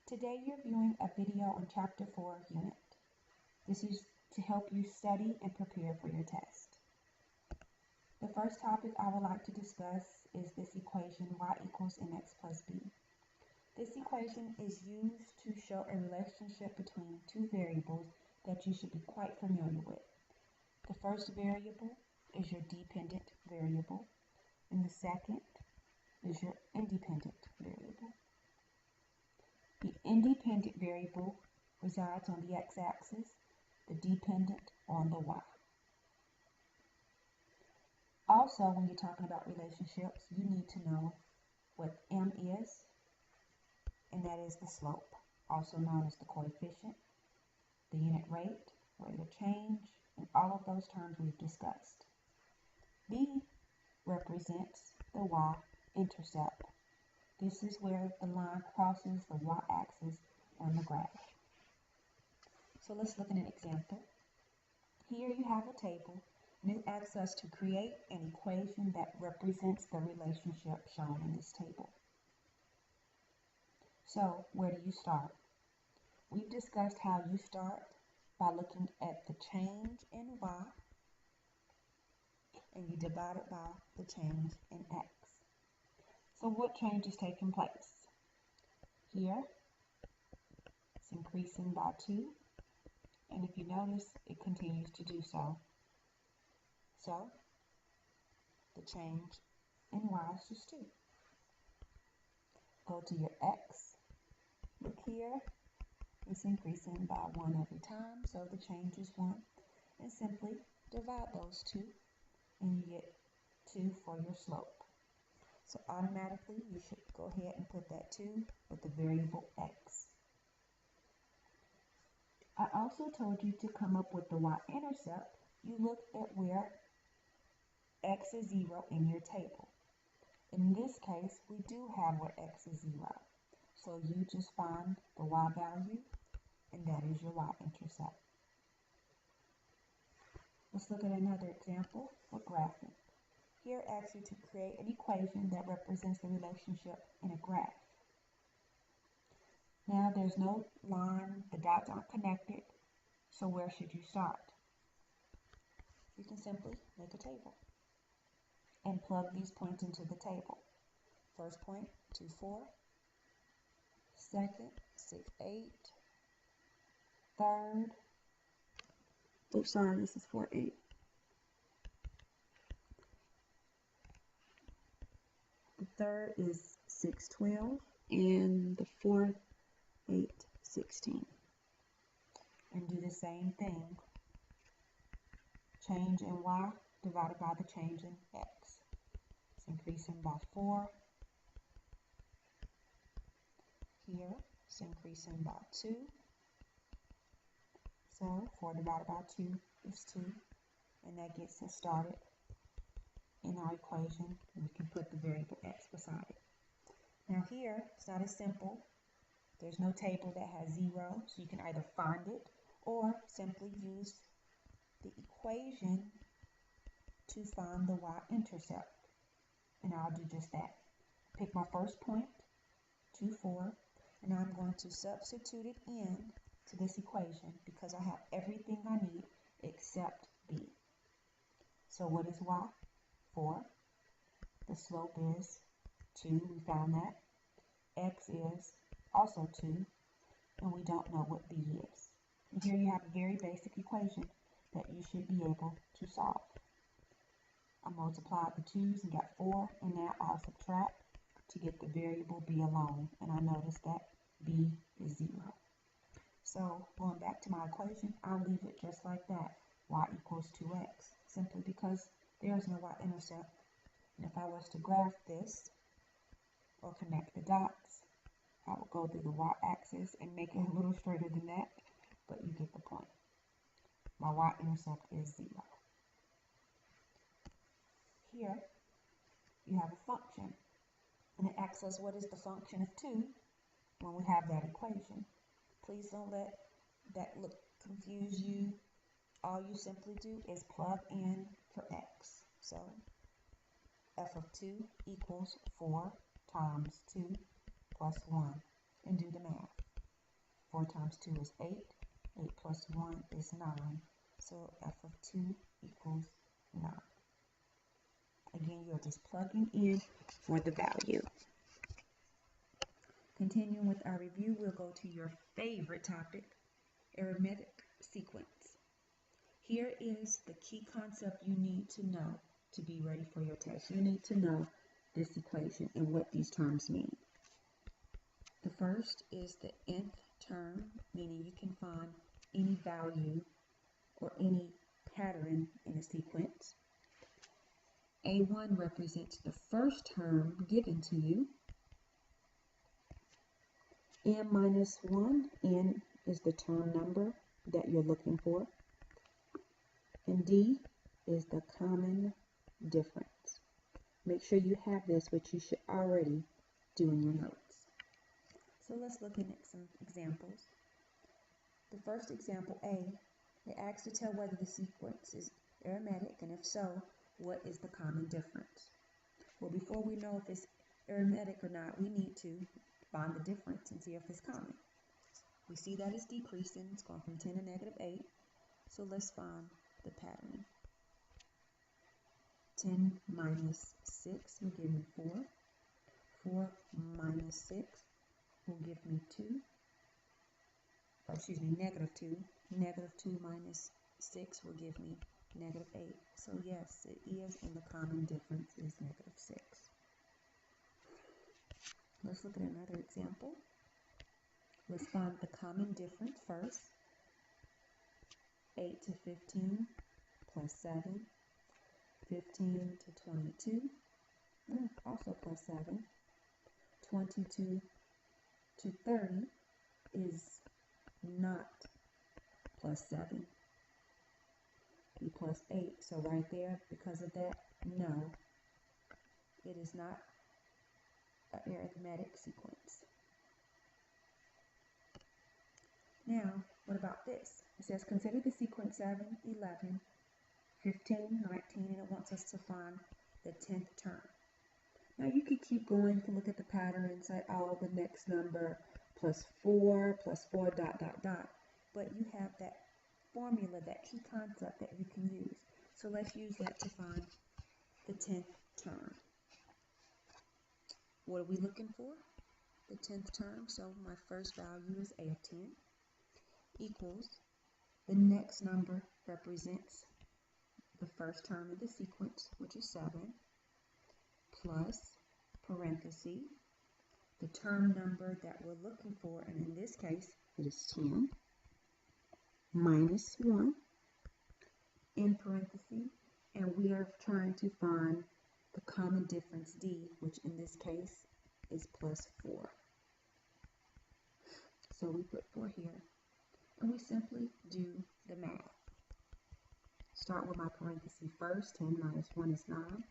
Today you're viewing a video on Chapter 4 unit. This is to help you study and prepare for your test. The first topic I would like to discuss is this equation y equals mx plus b. This equation is used to show a relationship between two variables that you should be quite familiar with. The first variable is your dependent variable, and the second is your independent variable. The independent variable resides on the x-axis, the dependent on the y. Also, when you're talking about relationships, you need to know what m is, and that is the slope, also known as the coefficient, the unit rate of change, and all of those terms we've discussed. B represents the y-intercept. This is where the line crosses the y-axis on the graph. So let's look at an example. Here you have a table, and it asks us to create an equation that represents the relationship shown in this table. So where do you start? We've discussed how you start by looking at the change in y, and you divide it by the change in x. So what change is taking place? Here, it's increasing by 2, and if you notice, it continues to do so. So, the change in y is just 2. Go to your x. Look here, it's increasing by 1 every time, so the change is 1. And simply divide those two, and you get 2 for your slope. So automatically, you should go ahead and put that 2 with the variable x. I also told you to come up with the y-intercept. You look at where x is 0 in your table. In this case, we do have where x is 0. So you just find the y value, and that is your y-intercept. Let's look at another example for graphing. Here it asks you to create an equation that represents the relationship in a graph. Now there's no line, the dots aren't connected, so where should you start? You can simply make a table and plug these points into the table. First point, 2, 4. Second, 6, 8. Third, this is 4, 8. The third is 6, 12, and the fourth, 8, 16. And do the same thing. Change in y divided by the change in x. It's increasing by 4. Here, it's increasing by 2. So 4 divided by 2 is 2. And that gets us started in our equation, and we can put the variable x beside it. Now here, it's not as simple. There's no table that has 0, so you can either find it or simply use the equation to find the y-intercept. And I'll do just that. Pick my first point, 2, 4, and I'm going to substitute it in to this equation because I have everything I need except b. So what is y? 4. The slope is 2. We found that. X is also 2. And we don't know what b is. And here you have a very basic equation that you should be able to solve. I multiplied the 2's and got 4. And now I'll subtract to get the variable b alone. And I notice that b is 0. So going back to my equation, I'll leave it just like that. Y equals 2x. Simply because there is no y-intercept, and if I was to graph this or connect the dots, I would go through the y-axis and make it a little straighter than that, but you get the point. My y-intercept is 0. Here, you have a function, and it asks us what is the function of 2 when we have that equation. Please don't let that look confuse you. All you simply do is plug in for x. So f of 2 equals 4 times 2 plus 1. And do the math. 4 times 2 is 8. 8 plus 1 is 9. So f of 2 equals 9. Again, you're just plugging in for the value. Continuing with our review, we'll go to your favorite topic, arithmetic sequence. Here is the key concept you need to know to be ready for your test. You need to know this equation and what these terms mean. The first is the nth term, meaning you can find any value or any pattern in a sequence. A1 represents the first term given to you. N minus 1, N is the term number that you're looking for. And D is the common difference. Make sure you have this, which you should already do in your notes. So let's look at some examples. The first example, A, it asks to tell whether the sequence is arithmetic, and if so, what is the common difference? Well, before we know if it's arithmetic or not, we need to find the difference and see if it's common. We see that it's decreasing. It's going from 10 to negative 8. So let's find the pattern. 10 minus 6 will give me 4. 4 minus 6 will give me 2. Or excuse me, negative 2. Negative 2 minus 6 will give me negative 8. So yes, it is, and the common difference is negative 6. Let's look at another example. Let's find the common difference first. 8 to 15 plus 7. 15 to 22, also plus 7. 22 to 30 is not plus 7. Be plus 8. So right there, because of that, no, it is not an arithmetic sequence. Now, what about this? It says consider the sequence 7, 11, 15, 19, and it wants us to find the 10th term. Now you could keep going, you can look at the pattern and say, oh, the next number plus 4, dot, dot, dot. But you have that formula, that key concept that you can use. So let's use that to find the 10th term. What are we looking for? The 10th term. So my first value is A of 10 equals the next number represents the first term of the sequence, which is 7, plus parenthesis the term number that we're looking for, and in this case it is 10, minus 1 in parentheses, and we are trying to find the common difference D, which in this case is plus 4. So we put 4 here, and we simply do the math. Start with my parentheses first. 10 minus 1 is 9.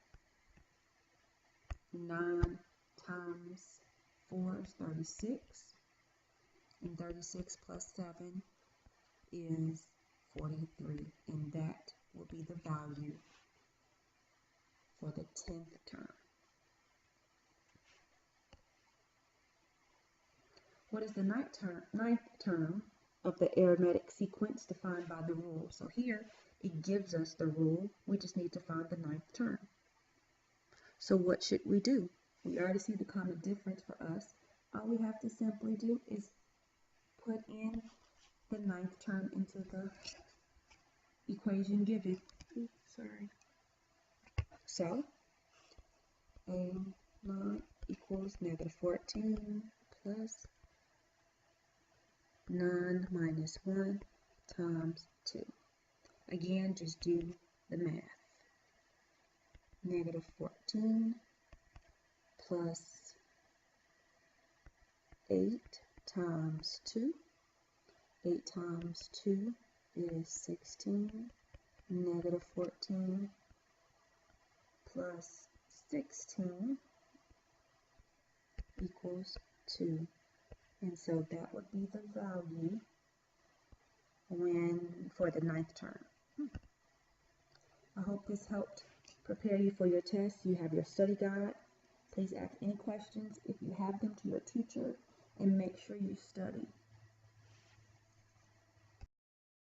9 times 4 is 36. And 36 plus 7 is 43. And that will be the value for the 10th term. What is the ninth term of the arithmetic sequence defined by the rule? So here it gives us the rule. We just need to find the 9th term. So what should we do? We already see the common difference for us. All we have to simply do is put in the 9th term into the equation given. So A0 equals negative 14 plus 9 minus 1 times 2. Again, just do the math. Negative 14 plus 8 times 2. 8 times 2 is 16. Negative 14 plus 16 equals 2. And so that would be the value for the 9th term. I hope this helped prepare you for your test. You have your study guide. Please ask any questions if you have them to your teacher, and make sure you study.